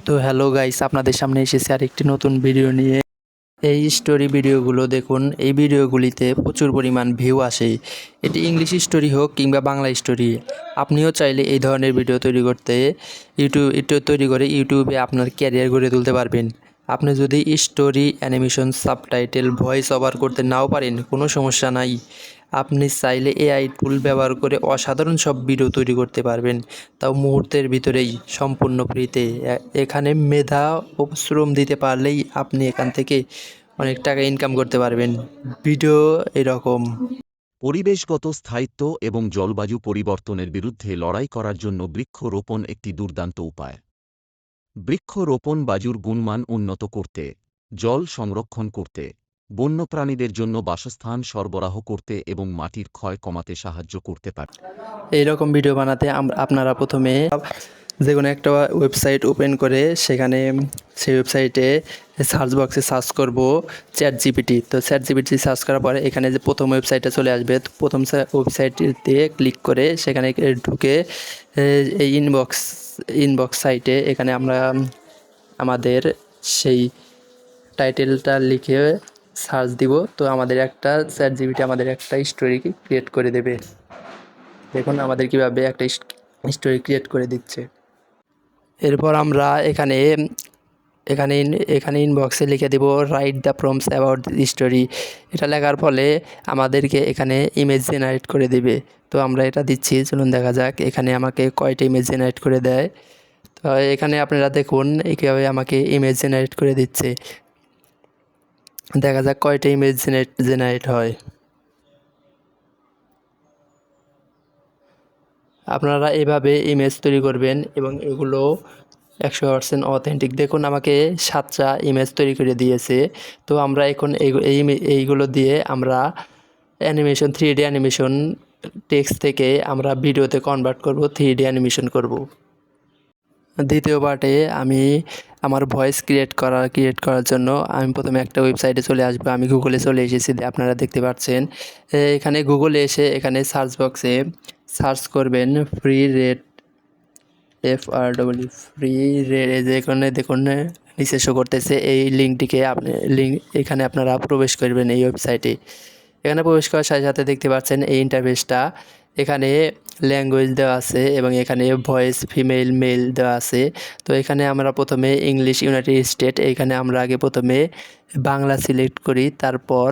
তো hello guys, আপনাদের সামনে এসেছি আরেকটি নতুন ভিডিও নিয়ে। এই স্টোরি ভিডিওগুলো দেখুন, এই ভিডিওগুলিতে প্রচুর পরিমাণ ভিউ আসে। এটি ইংলিশ স্টোরি হোক কিংবা বাংলা স্টোরি, আপনিও চাইলে এই ধরনের ভিডিও তৈরি করতে তৈরি করে ইউটিউবে আপনার ক্যারিয়ার গড়ে তুলতে পারবেন। আপনি যদি story, animation, subtitle, voice over করতে নাও পারেন, কোনো সমস্যা নাই। আপনি চাইলে এআই টুল ব্যবহার করে অসাধারণ সব ভিডিও তৈরি করতে পারবেন, তাও মুহূর্তের ভিতরেই, সম্পূর্ণ ফ্রিতে। এখানে মেধা ও শ্রম দিতে পারলেই আপনি এখান থেকে অনেক টাকা ইনকাম করতে পারবেন। ভিডিও এরকম। পরিবেশগত স্থায়িত্ব এবং জলবায়ু পরিবর্তনের বিরুদ্ধে লড়াই করার জন্য বৃক্ষরোপণ একটি দুর্দান্ত উপায়। বৃক্ষরোপণ বায়ুর গুণমান উন্নত করতে, জল সংরক্ষণ করতে, বন্যপ্রাণীদের জন্য বাসস্থান সরবরাহ করতে এবং মাটির ক্ষয় কমাতে সাহায্য করতে পারে। এইরকম ভিডিও বানাতে আপনারা প্রথমে যে কোনো একটা ওয়েবসাইট ওপেন করে সেই ওয়েবসাইটে সার্চ বক্সে সার্চ করব চ্যাট জিপিটি। তো চ্যাট জিপিটি সার্চ করার পরে এখানে যে প্রথম ওয়েবসাইটটা চলে আসবে, তো প্রথম ওয়েবসাইটটিতে ক্লিক করে সেখানে ঢুকে এই ইনবক্স সাইটে এখানে আমরা আমাদের সেই টাইটেলটা লিখে সার্চ দিব। তো আমাদের একটা চ্যাট জিপিটি আমাদের একটা স্টোরি ক্রিয়েট করে দেবে। দেখুন আমাদের কীভাবে একটা স্টোরি ক্রিয়েট করে দিচ্ছে। এরপর আমরা এখানে এখানে এখানে ইনবক্সে লিখে দেব write the prompts about the story. এটা লেখার ফলে আমাদেরকে এখানে ইমেজ জেনারেট করে দেবে। তো আমরা এটা দিচ্ছি, চলুন দেখা যাক এখানে আমাকে কয়টা ইমেজ জেনারেট করে দেয়। তো এখানে আপনারা দেখুন কীভাবে আমাকে ইমেজ জেনারেট করে দিচ্ছে। দেখা যাক কয়টা ইমেজ জেনারেট হয়। আপনারা এভাবে ইমেজ তৈরি করবেন এবং এগুলো 100% অথেন্টিক। দেখুন আমাকে 7টা ইমেজ তৈরি করে দিয়েছে। তো আমরা এখন এইগুলো দিয়ে আমরা অ্যানিমেশন, 3D অ্যানিমেশন, টেক্সট থেকে আমরা ভিডিওতে কনভার্ট করব, 3D অ্যানিমেশন করব। দ্বিতীয় পার্টে আমি আমার ভয়েস ক্রিয়েট করার জন্য আমি প্রথমে একটা ওয়েবসাইটে চলে আসবো। আমি গুগলে চলে এসেছি, আপনারা দেখতে পাচ্ছেন। এখানে গুগলে এসে এখানে সার্চ বক্সে সার্চ করবেন free rate, FRW, free rate. যেখানে দেখুন নিচে শো করতেছে, এই লিঙ্কটিকে এখানে আপনারা প্রবেশ করবেন এই ওয়েবসাইটে। এখানে প্রবেশ করার সাথে সাথে দেখতে পাচ্ছেন এই ইন্টারফেসটা। এখানে ল্যাঙ্গুয়েজ দেওয়া আছে এবং এখানে ভয়েস ফিমেল মেল দেওয়া আছে। তো এখানে আমরা প্রথমে ইংলিশ ইউনাইটেড স্টেট, এখানে আমরা আগে প্রথমে বাংলা সিলেক্ট করি, তারপর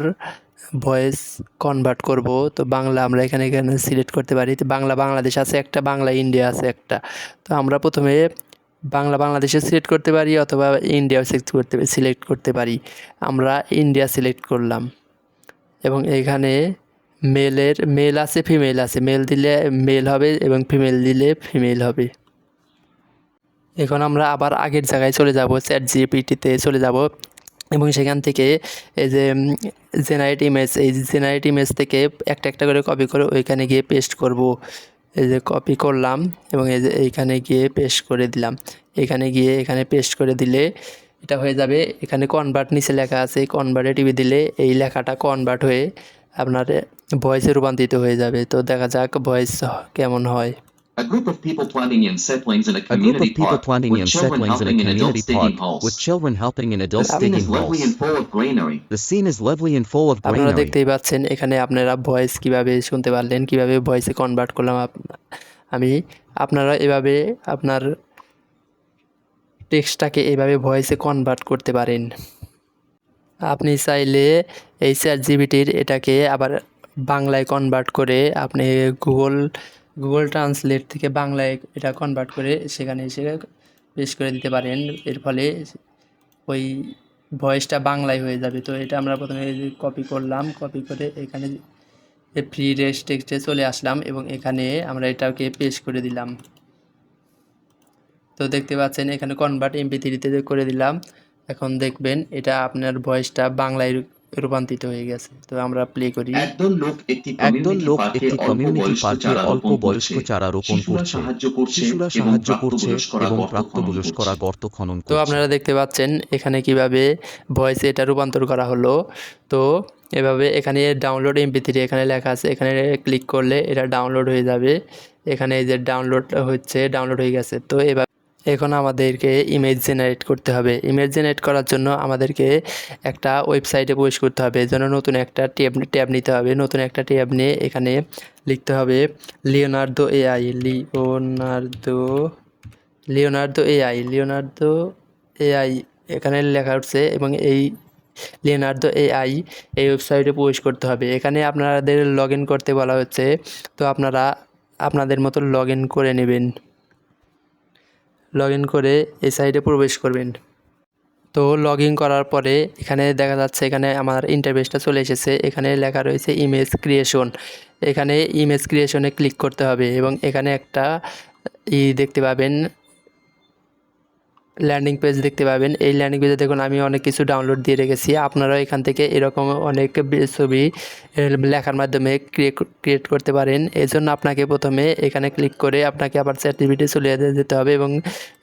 ভয়েস কনভার্ট করব। তো বাংলা আমরা এখানে সিলেক্ট করতে পারি। তো বাংলা বাংলাদেশ আছে একটা, বাংলা ইন্ডিয়া আছে একটা। তো আমরা প্রথমে বাংলা বাংলাদেশে সিলেক্ট করতে পারি অথবা ইন্ডিয়াও সিলেক্ট করতে পারি। আমরা ইন্ডিয়া সিলেক্ট করলাম এবং এখানে মেল আছে ফিমেল আছে, মেল দিলে মেল হবে এবং ফিমেল দিলে ফিমেল হবে। এখন আমরা আবার আগের জায়গায় চলে যাব, চ্যাট জিপিটিতে চলে যাব এবং সেখান থেকে এই যে জেনারেট ইমেজ থেকে একটা একটা করে কপি করে ওইখানে গিয়ে পেস্ট করব। এই যে কপি করলাম এবং এই যে এইখানে গিয়ে পেস্ট করে দিলাম। এখানে পেস্ট করে দিলে এটা হয়ে যাবে। এখানে কনভার্ট নিচে লেখা আছে, কনভার্টে টিপে দিলে এই লেখাটা কনভার্ট হয়ে আপনার ভয়েসে রূপান্তরিত হয়ে যাবে। তো দেখা যাক ভয়েস কেমন হয়। A group of people planting in saplings in a community park with children helping in adults digging holes. The scene is lovely and full of greenery. The scene is lovely and full of আপনারা greenery. দেখতেই পাচ্ছেন এখানে আপনারা voice কিভাবে শুনতে পারলেন, কিভাবে ভয়েসে convert করলাম আমি। আপনারা এভাবে আপনার টেক্সটটাকে এভাবে ভয়েসে কনভার্ট করতে পারেন। আপনি চাইলে এই চ্যাট জিপিটির এটাকে আবার বাংলায় কনভার্ট করে আপনি গুগল ট্রান্সলেট থেকে বাংলায় এটা কনভার্ট করে সেখানে এসে পেস্ট করে দিতে পারেন। এর ফলে ওই ভয়েসটা বাংলায় হয়ে যাবে। তো এটা আমরা প্রথমে কপি করলাম, কপি করে এখানে ফ্রি রেস্ট টেক্সটে চলে আসলাম এবং এখানে আমরা এটাকে পেস্ট করে দিলাম। তো দেখতে পাচ্ছেন এখানে কনভার্ট MP3-তে করে দিলাম। এখন দেখবেন এটা আপনার ভয়েসটা বাংলায় রূপান্তরিত হয়ে গেছে। তো আমরা প্লে করি। একদল লোক একটি কমিউনিটি পার্কে অল্প বয়স্ক চারা রোপণ করছে। শিশুরা সাহায্য করছে এবং প্রাপ্তবয়স্করা গর্ত খনন তো করছে। আপনারা দেখতে পাচ্ছেন এখানে কিভাবে ভয়েসে এটা রূপান্তর করা হলো। তো এভাবে এখানে ডাউনলোড MP3 এখানে লেখা আছে, এখানে ক্লিক করলে এটা ডাউনলোড হয়ে যাবে। এখানে এই যে ডাউনলোড হয়ে গেছে। তো এখন আমাদেরকে ইমেজ জেনারেট করতে হবে। ইমেজ জেনারেট করার জন্য আমাদেরকে একটা ওয়েবসাইটে প্রবেশ করতে হবে। এজন্য নতুন একটা ট্যাব নিতে হবে। নতুন একটা ট্যাব নিয়ে এখানে লিখতে হবে লিওনার্দো এআই। লিওনার্দো এআই এখানে লেখা উঠছে এবং এই লিওনার্দো এআই এই ওয়েবসাইটে প্রবেশ করতে হবে। এখানে আপনাদের লগ ইন করতে বলা হচ্ছে, তো আপনারা আপনাদের মতো লগ ইন করে নেবেন। লগ ইন করে এই সাইটে প্রবেশ করবেন। তো লগ ইন করার পরে এখানে দেখা যাচ্ছে এখানে আমার ইন্টারফেসটা চলে এসেছে। এখানে লেখা রয়েছে ইমেজ ক্রিয়েশন। এখানে ইমেজ ক্রিয়েশনে ক্লিক করতে হবে এবং এখানে একটা দেখতে পাবেন, ল্যান্ডিং পেজ দেখতে পাবেন। এই ল্যান্ডিং পেজে দেখুন আমি অনেক কিছু ডাউনলোড দিয়ে রেখেছি। আপনারাও এখান থেকে এরকম অনেক ছবি লেখার মাধ্যমে ক্রিয়েট করতে পারেন। এই জন্য আপনাকে প্রথমে এখানে ক্লিক করে আপনাকে আবার চ্যাটজিপিটি চলে যেতে হবে এবং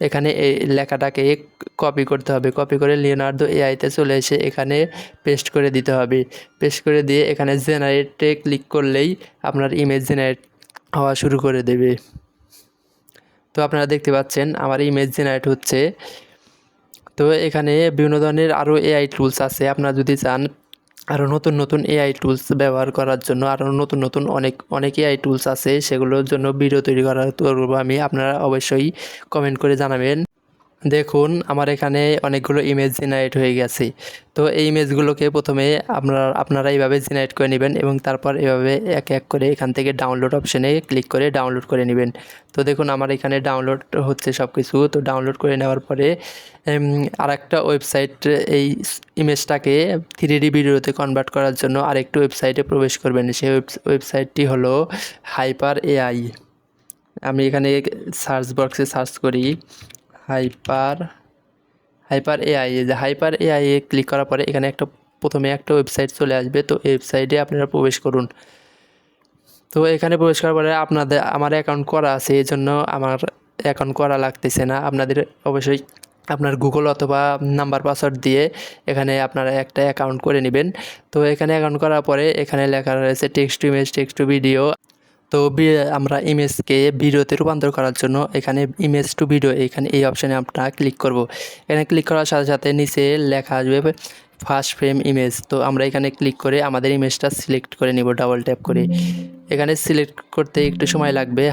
এখানে এই লেখাটাকে কপি করতে হবে। কপি করে লিওনার্দো এআইতে চলে এসে এখানে পেস্ট করে দিতে হবে। পেস্ট করে দিয়ে এখানে জেনারেটে ক্লিক করলেই আপনার ইমেজ জেনারেট হওয়া শুরু করে দেবে। তো আপনারা দেখতে পাচ্ছেন আমার ইমেজ জেনারেট হচ্ছে। তো এখানে বিভিন্ন ধরনের আরও এআই টুলস আছে। আপনারা যদি চান আরও নতুন এআই টুলস ব্যবহার করার জন্য আরও নতুন অনেক এআই টুলস আছে, সেগুলোর জন্য ভিডিও তৈরি করব আমি। আপনারা অবশ্যই কমেন্ট করে জানাবেন। দেখুন আমার এখানে অনেকগুলো ইমেজ জেনারেট হয়ে গেছে। তো এই ইমেজগুলোকে প্রথমে আপনারা এইভাবে জেনারেট করে নেবেন এবং তারপর এভাবে এক এক করে এখান থেকে ডাউনলোড অপশানে ক্লিক করে ডাউনলোড করে নেবেন। তো দেখুন আমার এখানে ডাউনলোড হচ্ছে সব কিছু। তো ডাউনলোড করে নেওয়ার পরে আরেকটা ওয়েবসাইট এই ইমেজটাকে 3D ভিডিওতে কনভার্ট করার জন্য আরেকটা ওয়েবসাইটে প্রবেশ করবেন। সেই ওয়েবসাইটটি হলো হাইপার এআই। আমি এখানে সার্চ বক্সে সার্চ করি হাইপার এআই। হাইপার এআই এ ক্লিক করার পরে এখানে প্রথমে একটা ওয়েবসাইট চলে আসবে। তো এই ওয়েবসাইটে আপনারা প্রবেশ করুন। তো এখানে প্রবেশ করার পরে আমার অ্যাকাউন্ট করা আছে, এই জন্য আমার অ্যাকাউন্ট করা লাগতেছে না। আপনাদের অবশ্যই আপনার গুগল অথবা নাম্বার পাসওয়ার্ড দিয়ে এখানে আপনারা একটা অ্যাকাউন্ট করে নেবেন। তো এখানে অ্যাকাউন্ট করার পরে এখানে লেখা রয়েছে text to image, text to video. তো আমরা ইমেজকে ভিডিওতে রূপান্তর করার জন্য এখানে ইমেজ টু ভিডিও এখানে এই অপশানে আমরা ক্লিক করব। এখানে ক্লিক করার সাথে সাথে নিচে লেখা আসবে ফার্স্ট ফ্রেম ইমেজ। তো আমরা এখানে ক্লিক করে আমাদের ইমেজটা সিলেক্ট করে নিব ডাবল ট্যাপ করে। এখানে সিলেক্ট করতে একটু সময় লাগবে।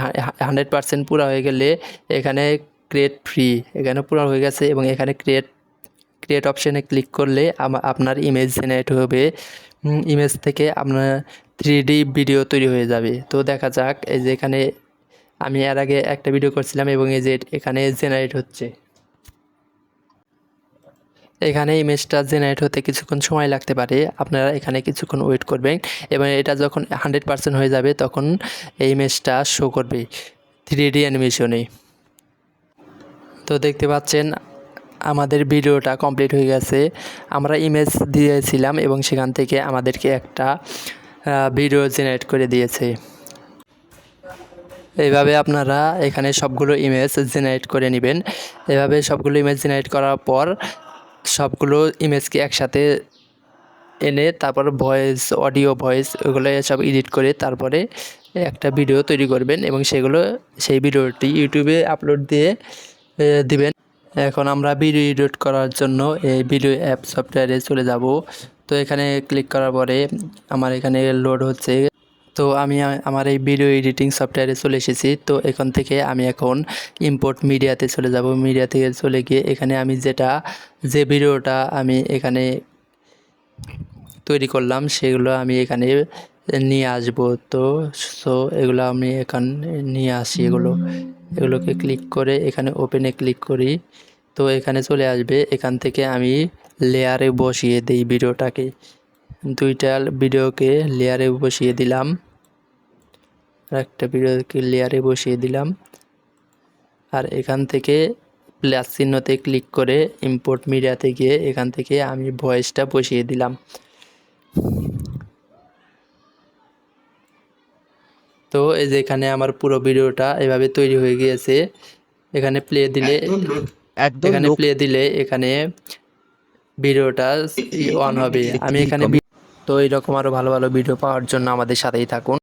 100% পুরো হয়ে গেলে এখানে ক্রিয়েট ফ্রি এখানে পুরো হয়ে গেছে এবং এখানে ক্রিয়েট অপশানে ক্লিক করলে আপনার ইমেজ জেনারেট হবে। ইমেজ থেকে আপনার 3D ভিডিও তৈরি হয়ে যাবে। তো দেখা যাক, এই যে এখানে আমি এর আগে একটা ভিডিও করছিলাম এবং এই যে এখানে জেনারেট হচ্ছে। এখানে ইমেজটা জেনারেট হতে কিছুক্ষণ সময় লাগতে পারে। আপনারা এখানে কিছুক্ষণ ওয়েট করবেন এবং এটা যখন 100% হয়ে যাবে তখন এই ইমেজটা শো করবে 3D অ্যানিমেশনে। তো দেখতে পাচ্ছেন আমাদের ভিডিওটা কমপ্লিট হয়ে গেছে। আমরা ইমেজ দিয়েছিলাম এবং সেখান থেকে আমাদেরকে একটা ভিডিও জেনারেট করে দিয়েছে। এইভাবে আপনারা এখানে সবগুলো ইমেজ জেনারেট করে নেবেন। এভাবে সবগুলো ইমেজ জেনারেট করার পর সবগুলো ইমেজকে একসাথে এনে তারপর ভয়েস, অডিও, ভয়েস ওগুলো সব এডিট করে তারপরে একটা ভিডিও তৈরি করবেন এবং সেই ভিডিওটি ইউটিউবে আপলোড দিয়ে দিবেন। এখন আমরা ভিডিও এডিট করার জন্য এই ভিডিও অ্যাপ সফটওয়্যারে চলে যাব। তো এখানে ক্লিক করার পরে আমার এখানে লোড হচ্ছে। তো আমি আমার এই ভিডিও এডিটিং সফটওয়্যারে চলে এসেছি। তো এখান থেকে আমি এখন ইম্পোর্ট মিডিয়াতে চলে যাব। মিডিয়া থেকে চলে গিয়ে এখানে আমি যে ভিডিওটা আমি এখানে তৈরি করলাম সেগুলো আমি এখানে নিয়ে আসব। তো এগুলো আমি এখানে নিয়ে আসি। এগুলোকে ক্লিক করে এখানে ওপেনে ক্লিক করি। তো এখানে চলে আসবে। এখান থেকে আমি লেয়ারে বসিয়ে দিই ভিডিওটাকে। দুইটা ভিডিওকে লেয়ারে বসিয়ে দিলাম, একটা ভিডিওকে লেয়ারে বসিয়ে দিলাম। আর এখান থেকে প্লাস চিহ্নতে ক্লিক করে ইম্পোর্ট মিডিয়াতে গিয়ে এখান থেকে আমি ভয়েসটা বসিয়ে দিলাম। তো এই যে এখানে আমার পুরো ভিডিওটা এভাবে তৈরি হয়ে গিয়েছে। এখানে প্লে দিলে এখানে ভিডিওটা অন হবে। আমি এখানে তো এইরকম আরও ভালো ভালো ভিডিও পাওয়ার জন্য আমাদের সাথেই থাকুন।